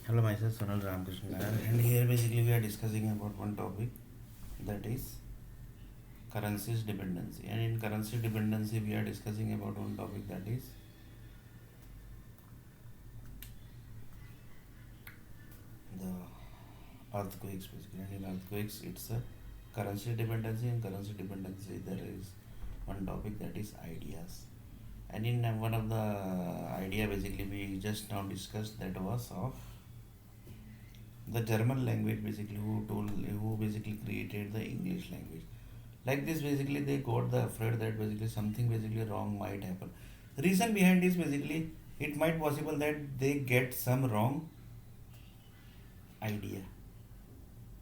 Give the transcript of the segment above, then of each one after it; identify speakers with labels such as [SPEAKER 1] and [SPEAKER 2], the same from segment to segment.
[SPEAKER 1] Hello, myself Sunil R Nair, and here basically we are discussing about one topic, that is currencies dependency. And in currency dependency, we are discussing about one topic, that is the earthquakes basically. And in earthquakes, it's a currency dependency. And currency dependency, there is one topic, that is ideas. And in one of the idea basically we just now discussed, that was of the German language basically, who basically created the English language. Like this basically they got the afraid that basically something basically wrong might happen. Reason behind is basically it might possible that they get some wrong idea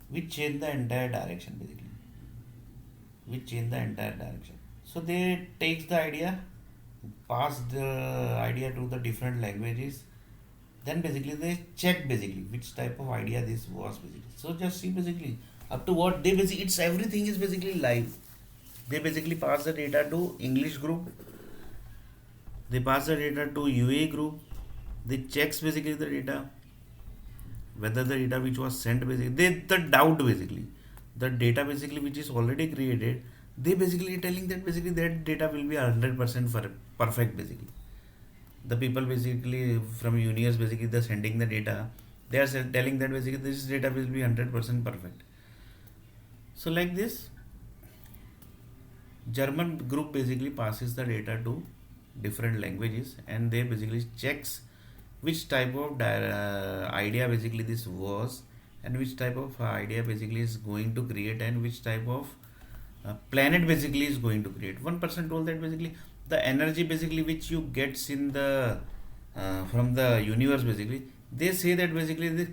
[SPEAKER 1] which change the entire direction basically, which change the entire direction. So they takes the idea, pass the idea to the different languages, then basically they check basically which type of idea this was basically. So just see basically up to what they basically, it's everything is basically live. They basically pass the data to English group, they pass the data to UA group, they checks basically the data, whether the data which was sent basically, they the doubt basically, the data basically which is already created, they basically telling that basically that data will be 100% for perfect basically. The people basically from unions basically they're sending the data, they are telling that basically this data will be 100% perfect. So like this German group basically passes the data to different languages, and they basically checks which type of idea basically this was, and which type of idea basically is going to create, and which type of planet basically is going to create. One person told that basically the energy basically which you gets in the from the universe basically, they say that basically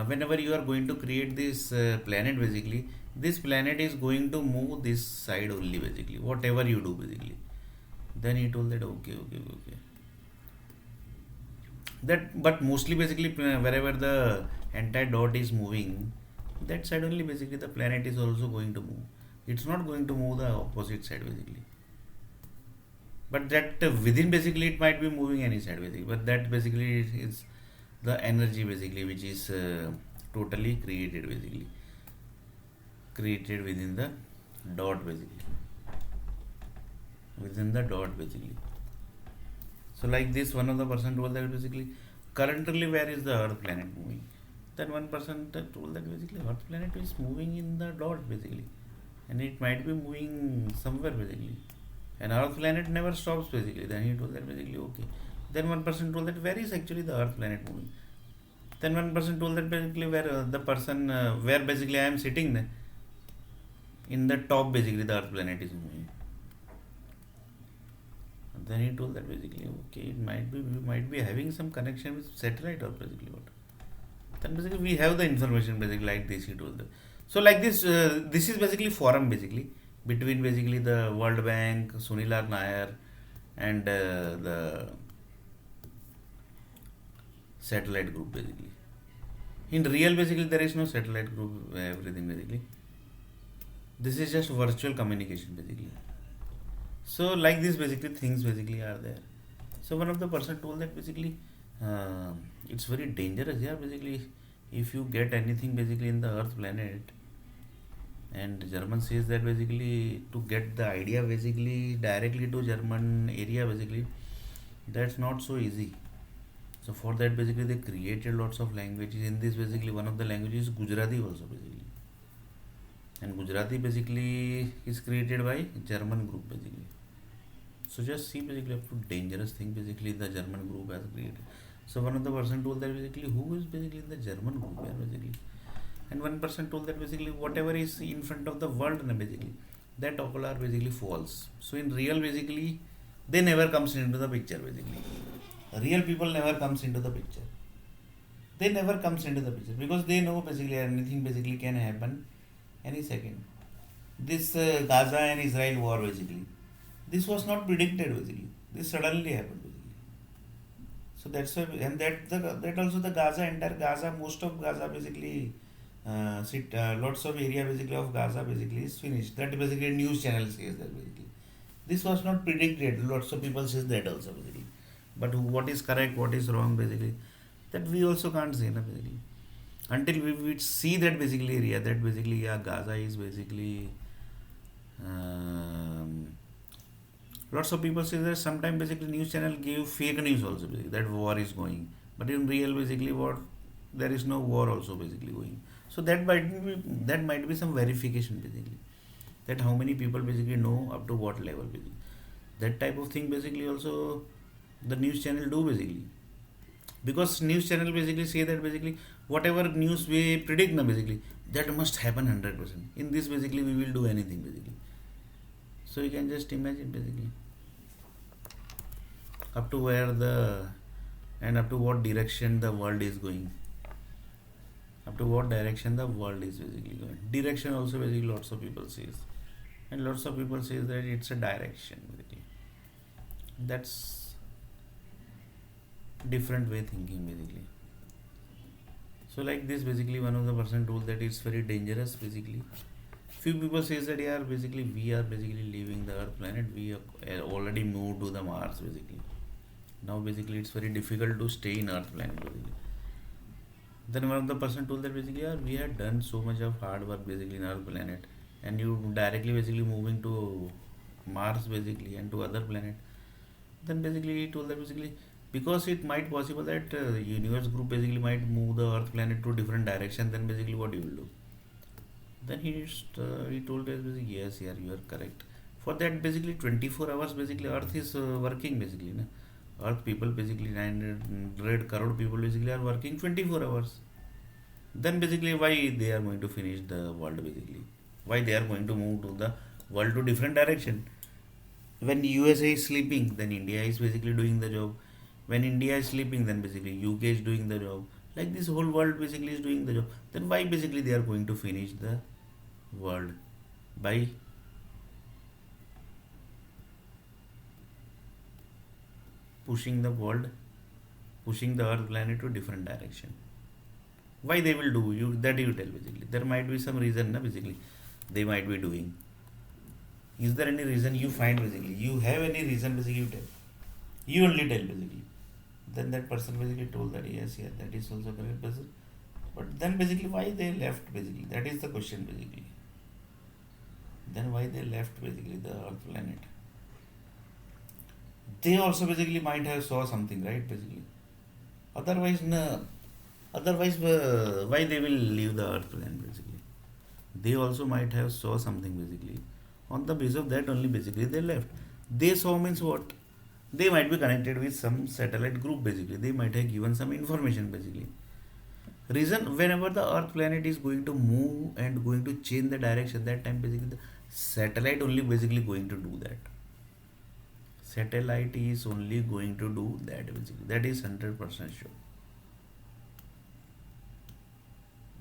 [SPEAKER 1] whenever you are going to create this planet basically, this planet is going to move this side only basically, whatever you do basically. Then he told that okay, that but mostly basically wherever the entire dot is moving, that side only basically the planet is also going to move, it's not going to move the opposite side basically. But that within basically it might be moving any side basically, but that basically is the energy basically which is totally created basically, created within the dot basically, within the dot basically. So like this one of the person told that basically currently where is the earth planet moving, then one person told that basically earth planet is moving in the dot basically, and it might be moving somewhere basically, and earth planet never stops basically. Then he told that basically okay. Then one person told that where is actually the earth planet moving. Then one person told that basically where the person where basically I am sitting there, in the top basically the earth planet is moving. Then he told that basically okay, it might be, we might be having some connection with satellite or basically what. Then basically we have the information basically like this, he told them. So like this is basically forum basically between basically the World Bank, Sunil R Nair, and the satellite group basically. In real basically there is no satellite group, everything basically, this is just virtual communication basically. So like this basically things basically are there. So one of the person told that basically uh, it's very dangerous here basically, if you get anything basically in the earth planet. And German says that basically to get the idea basically directly to German area basically, that's not so easy. So for that basically they created lots of languages. In this basically one of the languages is Gujarati also basically, and Gujarati basically is created by German group basically. So just see basically up to dangerous thing basically the German group has created. So one of the person told that basically who is basically in the German group here basically, and one person told that basically whatever is in front of the world basically, that all are basically false. So in real basically they never comes into the picture basically. Real people never comes into the picture. They never comes into the picture because they know basically anything basically can happen any second. This Gaza and Israel war basically, this was not predicted basically. This suddenly happened basically. So that's why, and that also the Gaza, entire Gaza, most of Gaza basically, lots of area basically of Gaza basically is finished. That basically news channel says that basically. This was not predicted. Lots of people says that also basically. But what is correct, what is wrong basically. that we also can't say, na, basically. Until we see that basically area, that basically, yeah, Gaza is basically. Um, Lots of people say that sometimes basically news channel give fake news also, basically, that war is going, but in real basically what, there is no war also basically going. So that might be some verification basically, that how many people basically know up to what level basically. That type of thing basically also the news channel do basically, because news channel basically say that basically whatever news we predict na basically, that must happen 100%. In this basically we will do anything basically. So you can just imagine basically up to where the, and up to what direction the world is going, up to what direction the world is basically going. Direction also basically lots of people says, and lots of people says that it's a direction basically. That's different way thinking basically. So like this basically one of the person told that it's very dangerous basically. Few people says that, yeah, basically we are basically leaving the earth planet, we are already moved to the Mars basically. Now basically it's very difficult to stay in earth planet basically. Then one of the person told that basically, yeah, we had done so much of hard work basically in earth planet, and you directly basically moving to Mars basically and to other planet. Then basically he told that basically, because it might possible that universe group basically might move the earth planet to different direction, then basically what you will do. Then he told us basically, yes, yeah, you are correct. For that basically 24 hours basically earth is working basically, na? Earth people basically 900 crore people basically are working 24 hours. Then basically why they are going to finish the world basically, why they are going to move to the world to different direction. When USA is sleeping, then India is basically doing the job. When India is sleeping, then basically UK is doing the job. Like this whole world basically is doing the job. Then why basically they are going to finish the world by pushing the world, pushing the earth planet to different direction? Why they will do, you that you tell basically. There might be some reason, na, basically they might be doing. Is there any reason you find basically? You have any reason basically you tell. You only tell basically. Then that person basically told that, yes, yeah, that is also correct person. But then basically why they left basically? That is the question basically. Then why they left basically the earth planet? They also basically might have saw something, right, basically. Otherwise no. Otherwise why they will leave the earth planet basically? They also might have saw something basically. On the basis of that only basically they left. They saw means what? They might be connected with some satellite group basically. They might have given some information basically. Reason, whenever the earth planet is going to move and going to change the direction, that time basically the satellite only basically going to do that. Satellite is only going to do that basically. That is 100% sure.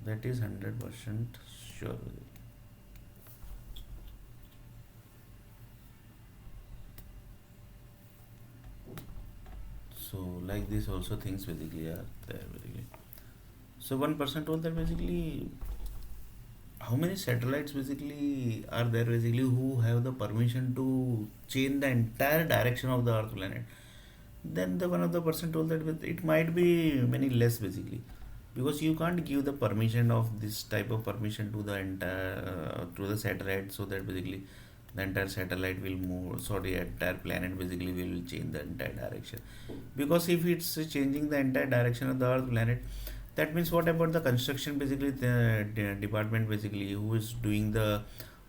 [SPEAKER 1] That is 100% sure basically. So like this also things basically are there basically. So one person told that basically how many satellites basically are there basically who have the permission to change the entire direction of the earth planet. Then the one of the person told that it might be many less basically, because you can't give the permission of this type of permission to the entire to the satellite, so that basically the entire satellite will move, sorry, entire planet basically will change the entire direction. Because if it's changing the entire direction of the earth planet, that means what about the construction basically, the department basically who is doing the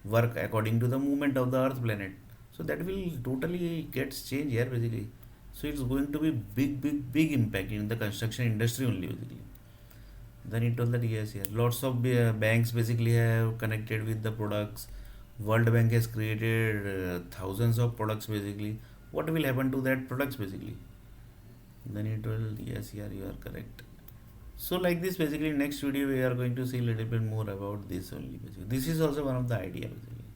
[SPEAKER 1] work according to the movement of the earth planet? So that will totally gets changed here basically. So it's going to be big impact in the construction industry only basically. Then he told that, yes, here lots of banks basically have connected with the products. World Bank has created thousands of products basically. What will happen to that products basically? Then he told, yes, here you are correct. So like this basically next video we are going to see a little bit more about this only basically. This is also one of the idea basically.